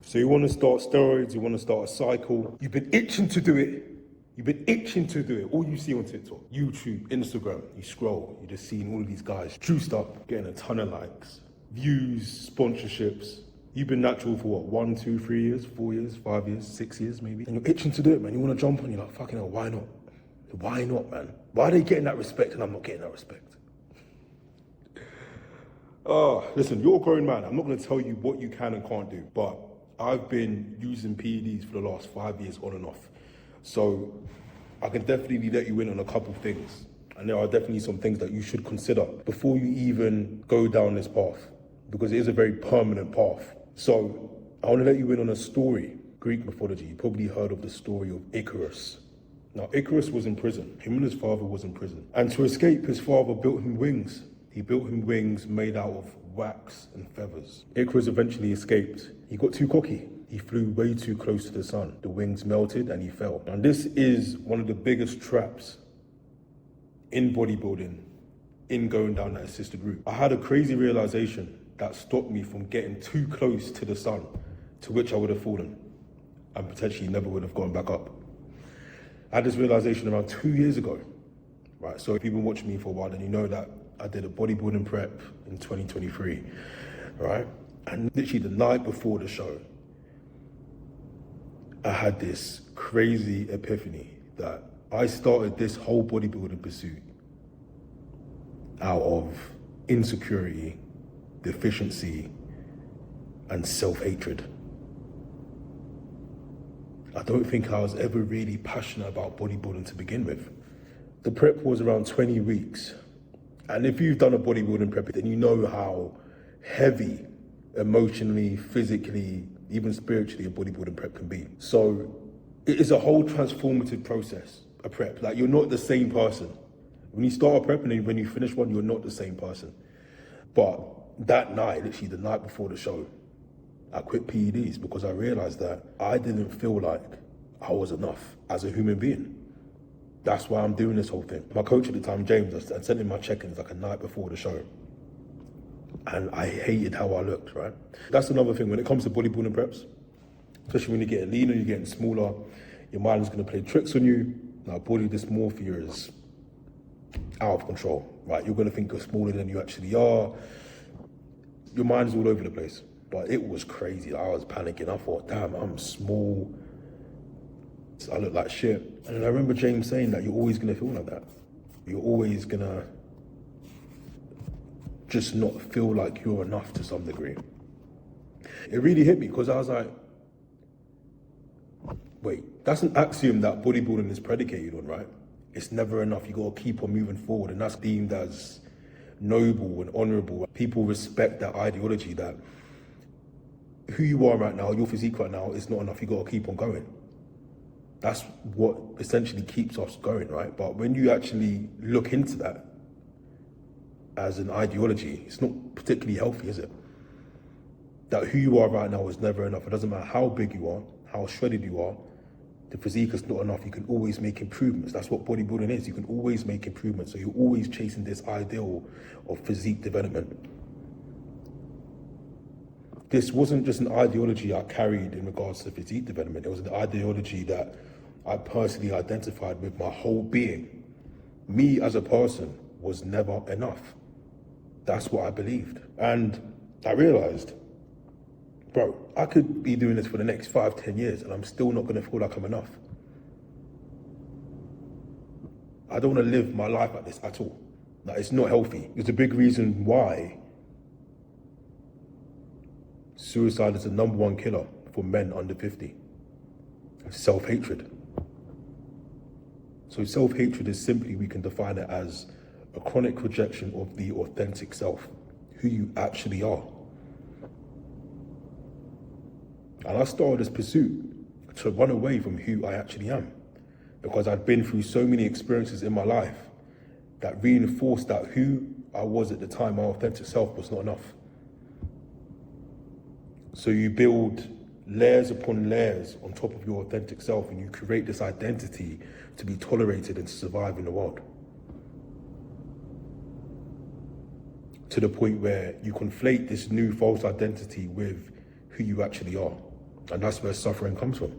So you want to start steroids, you want to start a cycle. You've been itching to do it. You've been itching to do it. All you see on TikTok, YouTube, Instagram, you scroll, you're just seeing all of these guys juiced up, getting a ton of likes, views, sponsorships. You've been natural for what, 1, 2, 3 years, 4 years, 5 years, 6 years maybe? And you're itching to do it, man. You want to jump on, you're like, fucking hell, why not? Why not, man? Why are they getting that respect and I'm not getting that respect? Listen, you're a grown man. I'm not going to tell you what you can and can't do, but I've been using Peeds for the last 5 years on and off. So I can definitely let you in on a couple things. And there are definitely some things that you should consider before you even go down this path, because it is a very permanent path. So I want to let you in on a story, Greek mythology. You probably heard of the story of Icarus. Now, Icarus was in prison. Him and his father was in prison. And to escape, his father built him wings. He built him wings made out of wax and feathers. Icarus eventually escaped. He got too cocky. He flew way too close to the sun. The wings melted and he fell. And this is one of the biggest traps in bodybuilding, in going down that assisted route. I had a crazy realization that stopped me from getting too close to the sun, to which I would have fallen and potentially never would have gone back up. I had this realization around 2 years ago, right? So if you've been watching me for a while, then you know that I did a bodybuilding prep in 2023, right? And literally the night before the show, I had this crazy epiphany that I started this whole bodybuilding pursuit out of insecurity, deficiency, and self-hatred. I don't think I was ever really passionate about bodybuilding to begin with. The prep was around 20 weeks. And if you've done a bodybuilding prep, then you know how heavy emotionally, physically, even spiritually a bodybuilding prep can be. So it is a whole transformative process, a prep. Like, you're not the same person. When you start a prep and then when you finish one, you're not the same person. But that night, literally the night before the show, I quit PEDs because I realized that I didn't feel like I was enough as a human being. That's why I'm doing this whole thing. My coach at the time, James, I sent him my check-ins like a night before the show. And I hated how I looked, right? That's another thing. When it comes to bodybuilding preps, especially when you're getting leaner, you're getting smaller, your mind is going to play tricks on you. Now, body dysmorphia is out of control, right? You're going to think you're smaller than you actually are. Your mind is all over the place. But it was crazy. I was panicking. I thought, damn, I'm small. I look like shit. And then I remember James saying that you're always going to feel like that. You're always going to just not feel like you're enough to some degree. It really hit me because I was like, wait, that's an axiom that bodybuilding is predicated on, right? It's never enough. You got to keep on moving forward. And that's deemed as noble and honorable. People respect that ideology that who you are right now, your physique right now, is not enough. You got to keep on going. That's what essentially keeps us going, right? But when you actually look into that as an ideology, it's not particularly healthy, is it? That who you are right now is never enough. It doesn't matter how big you are, how shredded you are, the physique is not enough. You can always make improvements. That's what bodybuilding is. You can always make improvements. So you're always chasing this ideal of physique development. This wasn't just an ideology I carried in regards to physique development. It was an ideology that I personally identified with my whole being. Me as a person was never enough. That's what I believed. And I realized, bro, I could be doing this for the next 5, 10 years and I'm still not gonna feel like I'm enough. I don't wanna live my life like this at all. Like, it's not healthy. It's a big reason why suicide is the #1 killer for men under 50. Self-hatred. So self-hatred is simply, we can define it as a chronic rejection of the authentic self, who you actually are. And I started this pursuit to run away from who I actually am, because I'd been through so many experiences in my life that reinforced that who I was at the time, my authentic self, was not enough. So you build layers upon layers on top of your authentic self, and you create this identity to be tolerated and to survive in the world. To the point where you conflate this new false identity with who you actually are. And that's where suffering comes from.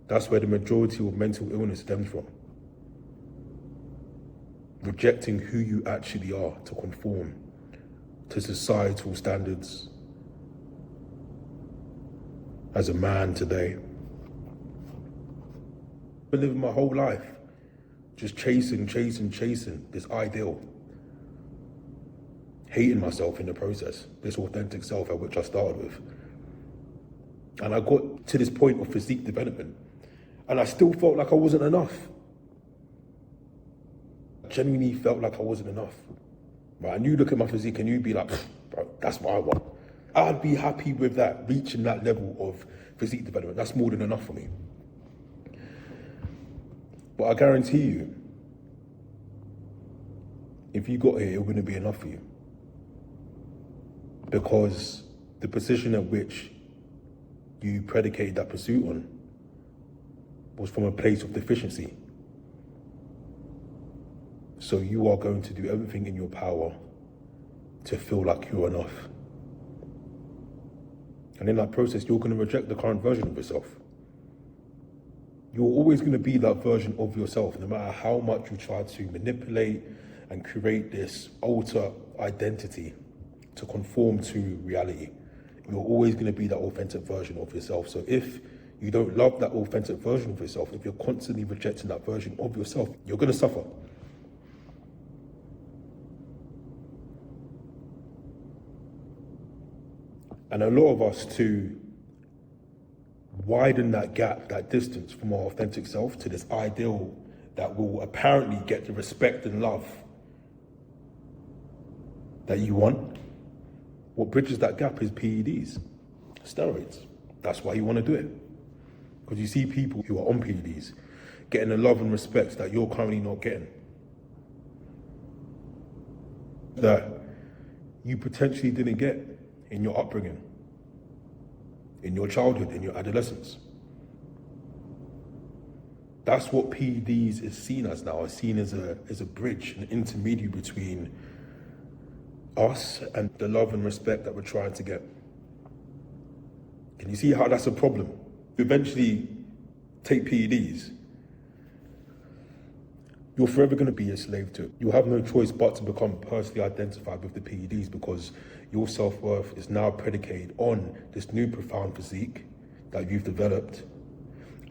That's where the majority of mental illness stems from. Rejecting who you actually are to conform to societal standards. As a man today, I've been living my whole life just chasing this ideal. Hating myself in the process, this authentic self at which I started with. And I got to this point of physique development, and I still felt like I wasn't enough. I genuinely felt like I wasn't enough. Right? And you look at my physique and you'd be like, bro, that's what I want. I'd be happy with that, reaching that level of physique development. That's more than enough for me. But I guarantee you, if you got here, it wouldn't be enough for you. Because the position at which you predicated that pursuit on was from a place of deficiency. So you are going to do everything in your power to feel like you're enough. And in that process, you're going to reject the current version of yourself. You're always going to be that version of yourself, no matter how much you try to manipulate and create this alter identity to conform to reality. You're always going to be that authentic version of yourself. So if you don't love that authentic version of yourself, if you're constantly rejecting that version of yourself, you're going to suffer. And a lot of us, to widen that gap, that distance from our authentic self to this ideal that will apparently get the respect and love that you want, what bridges that gap is PEDs, steroids. That's why you want to do it. Because you see people who are on PEDs getting the love and respect that you're currently not getting. That you potentially didn't get in your upbringing, in your childhood, in your adolescence. That's what PEDs is seen as now. It's seen as a bridge, an intermediary between us and the love and respect that we're trying to get. Can you see how that's a problem? You eventually take PEDs, you're forever going to be a slave to it. You'll have no choice but to become personally identified with the PEDs, because your self-worth is now predicated on this new profound physique that you've developed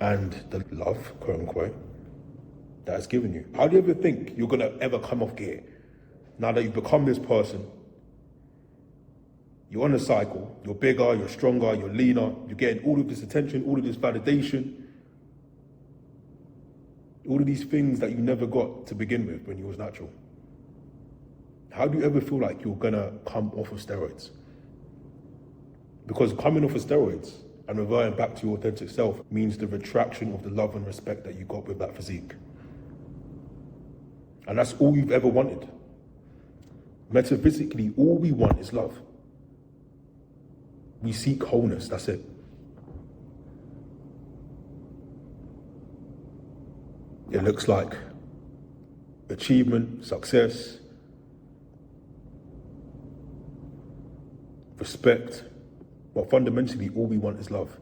and the love, quote unquote, that it's given you. How do you ever think you're going to ever come off gear? Now that you've become this person, you're on a cycle, you're bigger, you're stronger, you're leaner, you're getting all of this attention, all of this validation, all of these things that you never got to begin with when you was natural. How do you ever feel like you're gonna come off of steroids? Because coming off of steroids and reverting back to your authentic self means the retraction of the love and respect that you got with that physique. And that's all you've ever wanted. Metaphysically, all we want is love. We seek wholeness, that's it. It looks like achievement, success, respect, but fundamentally all we want is love.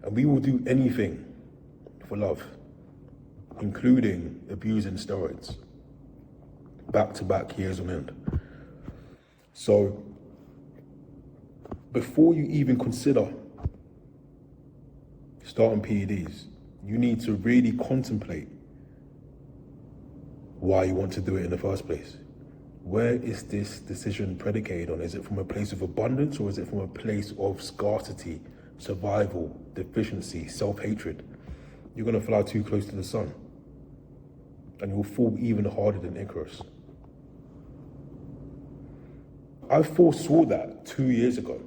And we will do anything for love, including abusing steroids, back to back, years on end. So before you even consider starting PEDs, you need to really contemplate why you want to do it in the first place. Where is this decision predicated on? Is it from a place of abundance, or is it from a place of scarcity, survival, deficiency, self-hatred? You're going to fly too close to the sun, and you'll fall even harder than Icarus. I foresaw that 2 years ago.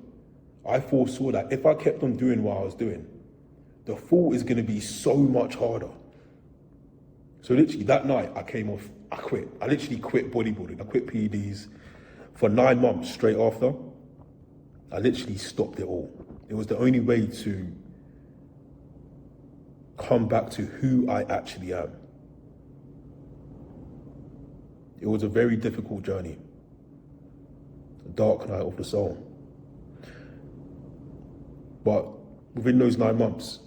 I foresaw that if I kept on doing what I was doing, the fall is going to be so much harder. So literally that night I quit. I literally quit bodybuilding. I quit PEDs for 9 months straight after. I literally stopped it all. It was the only way to come back to who I actually am. It was a very difficult journey. A dark night of the soul. But within those 9 months,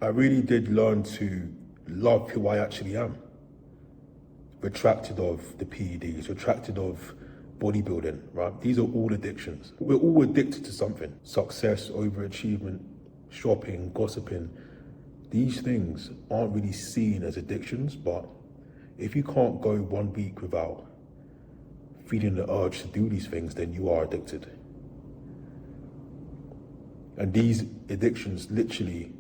I really did learn to love who I actually am. Retracted of the PEDs, retracted of bodybuilding, right? These are all addictions. We're all addicted to something. Success, overachievement, shopping, gossiping. These things aren't really seen as addictions, but if you can't go 1 week without feeling the urge to do these things, then you are addicted. And these addictions literally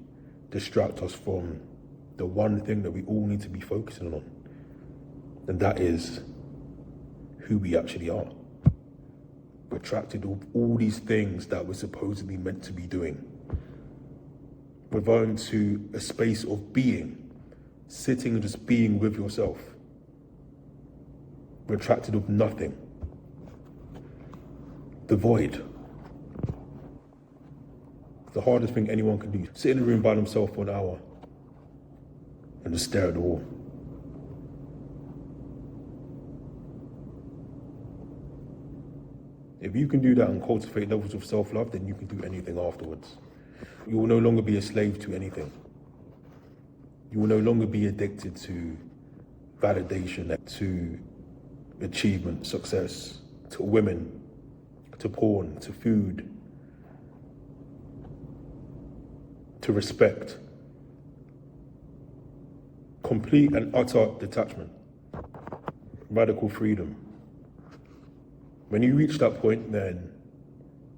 distract us from the one thing that we all need to be focusing on, and that is who we actually are. Retracted of all these things that we're supposedly meant to be doing. Reverting to a space of being, sitting and just being with yourself. Retracted of nothing. The void. The hardest thing anyone can do. Sit in a room by themselves for an hour and just stare at the wall. If you can do that and cultivate levels of self-love, then you can do anything afterwards. You will no longer be a slave to anything. You will no longer be addicted to validation, to achievement, success, to women, to porn, to food, to respect. Complete and utter detachment. Radical freedom. When you reach that point, then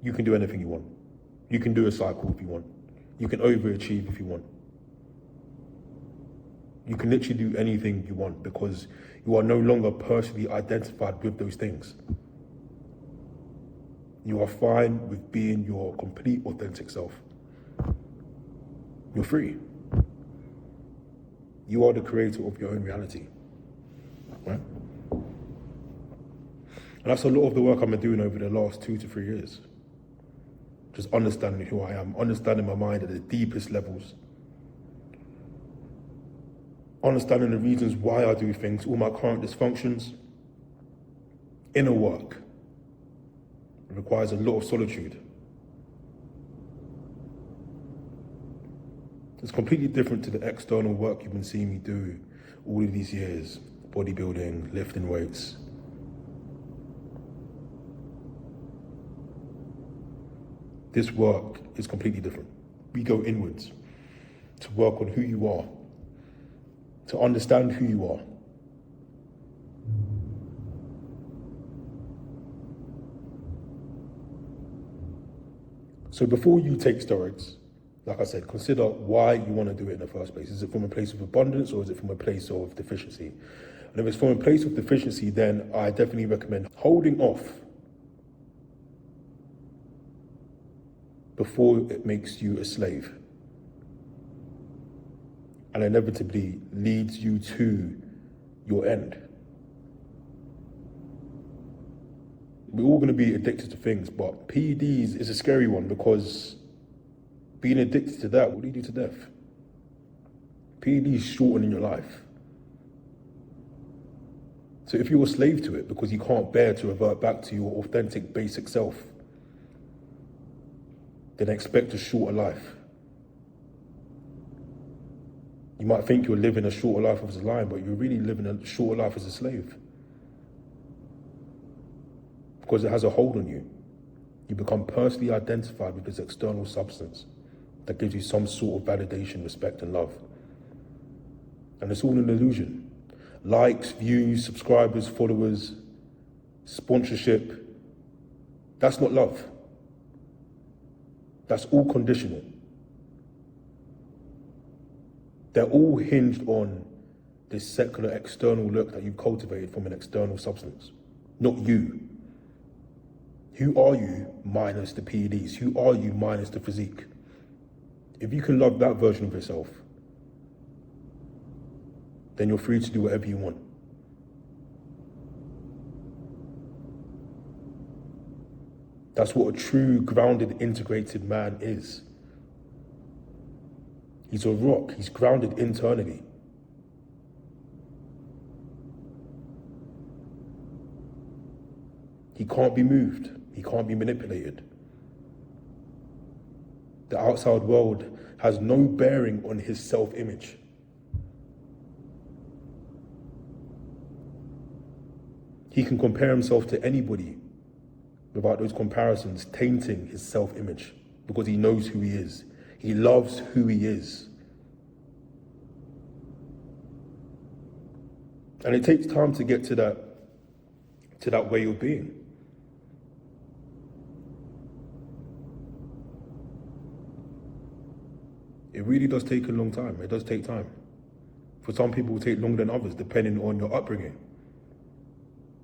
you can do anything you want. You can do a cycle if you want. You can overachieve if you want. You can literally do anything you want because you are no longer personally identified with those things. You are fine with being your complete authentic self. You're free. You are the creator of your own reality, right? And that's a lot of the work I've been doing over the last 2 to 3 years. Just understanding who I am, understanding my mind at the deepest levels. Understanding the reasons why I do things, all my current dysfunctions. Inner work. It requires a lot of solitude. It's completely different to the external work you've been seeing me do all of these years. Bodybuilding, lifting weights. This work is completely different. We go inwards to work on who you are, to understand who you are. So before you take steroids, like I said, consider why you want to do it in the first place. Is it from a place of abundance or is it from a place of deficiency? And if it's from a place of deficiency, then I definitely recommend holding off before it makes you a slave and inevitably leads you to your end. We're all going to be addicted to things, but PEDs is a scary one because being addicted to that will lead you to death. PEDs shorten your life. So if you're a slave to it because you can't bear to revert back to your authentic, basic self, then expect a shorter life. You might think you're living a shorter life as a lion, but you're really living a shorter life as a slave. Because it has a hold on you. You become personally identified with this external substance that gives you some sort of validation, respect, and love. And it's all an illusion. Likes, views, subscribers, followers, sponsorship, that's not love. That's all conditional. They're all hinged on this secular external look that you've cultivated from an external substance, not you. Who are you minus the PEDs? Who are you minus the physique? If you can love that version of yourself, then you're free to do whatever you want. That's what a true, grounded, integrated man is. He's a rock. He's grounded internally. He can't be moved. He can't be manipulated. The outside world has no bearing on his self-image. He can compare himself to anybody without those comparisons tainting his self-image, because he knows who he is. He loves who he is. And it takes time to get to that way of being. It really does take a long time. It does take time. For some people, it will take longer than others, depending on your upbringing,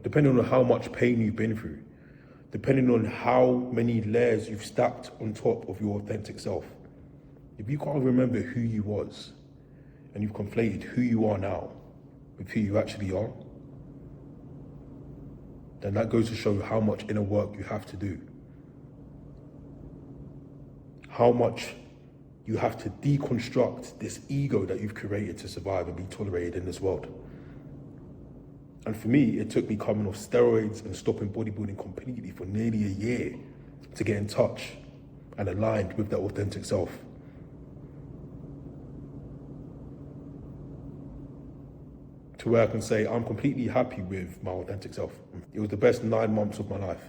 depending on how much pain you've been through, depending on how many layers you've stacked on top of your authentic self. If you can't remember who you was, and you've conflated who you are now with who you actually are, then that goes to show how much inner work you have to do. How much you have to deconstruct this ego that you've created to survive and be tolerated in this world. And for me, it took me coming off steroids and stopping bodybuilding completely for nearly a year to get in touch and aligned with that authentic self. To where I can say I'm completely happy with my authentic self. It was the best 9 months of my life.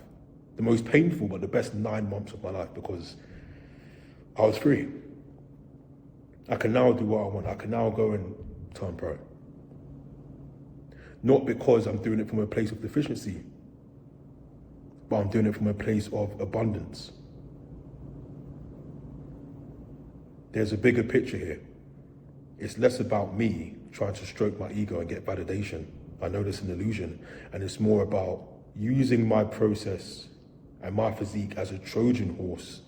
The most painful, but the best 9 months of my life, because I was free. I can now do what I want. I can now go and turn pro. Not because I'm doing it from a place of deficiency, but I'm doing it from a place of abundance. There's a bigger picture here. It's less about me trying to stroke my ego and get validation. I know that's an illusion. And it's more about using my process and my physique as a Trojan horse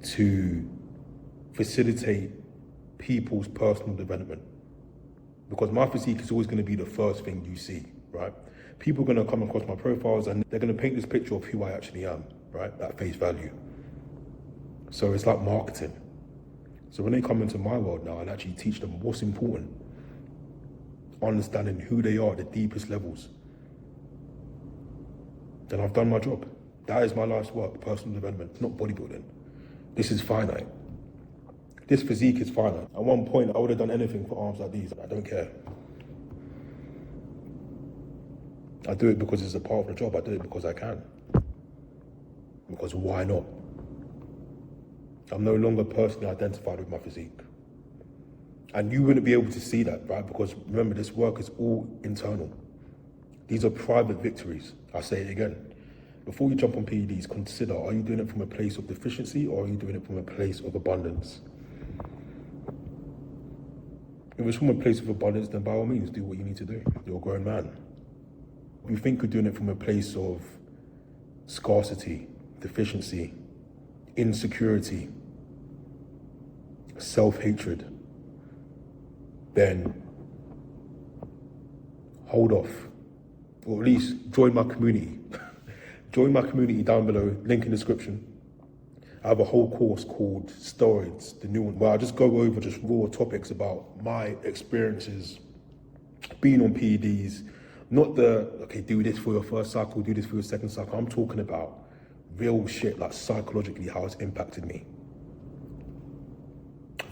to facilitate people's personal development. Because my physique is always going to be the first thing you see, right? People are going to come across my profiles and they're going to paint this picture of who I actually am, right? At face value. So it's like marketing. So when they come into my world now and actually teach them what's important, understanding who they are at the deepest levels, then I've done my job. That is my life's work, personal development, not bodybuilding. This is finite. This physique is finite. At one point, I would have done anything for arms like these. I don't care. I do it because it's a part of the job. I do it because I can. Because why not? I'm no longer personally identified with my physique. And you wouldn't be able to see that, right? Because remember, this work is all internal. These are private victories. I say it again. Before you jump on PEDs, consider, are you doing it from a place of deficiency or are you doing it from a place of abundance? If it's from a place of abundance, then by all means, do what you need to do. You're a grown man. If you think you're doing it from a place of scarcity, deficiency, insecurity, self-hatred, then hold off, or at least join my community. Join my community down below, link in the description. I have a whole course called Steroids, the new one, where I just go over just raw topics about my experiences being on PEDs, not the, okay, do this for your first cycle, do this for your second cycle. I'm talking about real shit, like psychologically, how it's impacted me.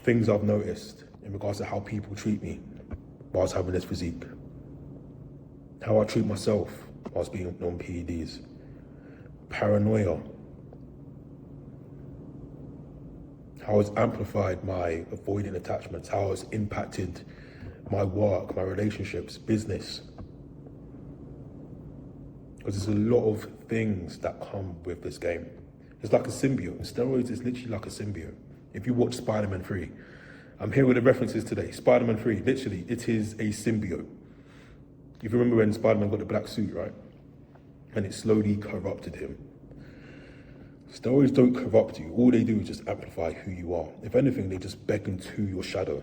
Things I've noticed in regards to how people treat me whilst having this physique. How I treat myself whilst being on PEDs. Paranoia. How it's amplified my avoiding attachments. How it's impacted my work, my relationships, business. Because there's a lot of things that come with this game. It's like a symbiote. Steroids is literally like a symbiote. If you watch Spider-Man 3, I'm here with the references today. Spider-Man 3, literally, it is a symbiote. If you remember when Spider-Man got the black suit, right? And it slowly corrupted him. Steroids don't corrupt you. All they do is just amplify who you are. If anything, they just beckon to your shadow.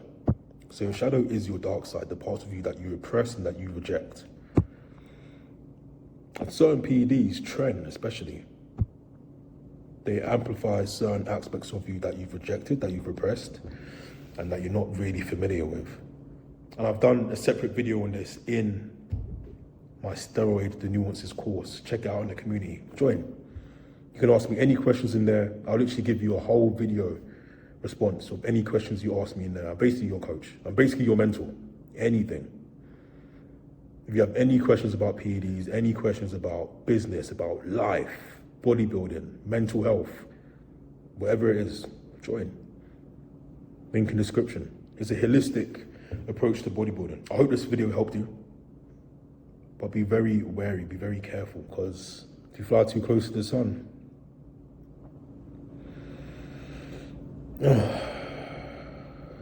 So your shadow is your dark side, the parts of you that you repress and that you reject. And certain PEDs, trend especially, they amplify certain aspects of you that you've rejected, that you've repressed, and that you're not really familiar with. And I've done a separate video on this in my Steroids, the Nuances course. Check it out in the community. Join. You can ask me any questions in there. I'll literally give you a whole video response of any questions you ask me in there. I'm basically your coach. I'm basically your mentor. Anything. If you have any questions about PEDs, any questions about business, about life, bodybuilding, mental health, whatever it is, join. Link in description. It's a holistic approach to bodybuilding. I hope this video helped you. But be very wary, be very careful, because if you fly too close to the sun,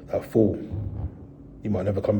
that fall, you might never come back.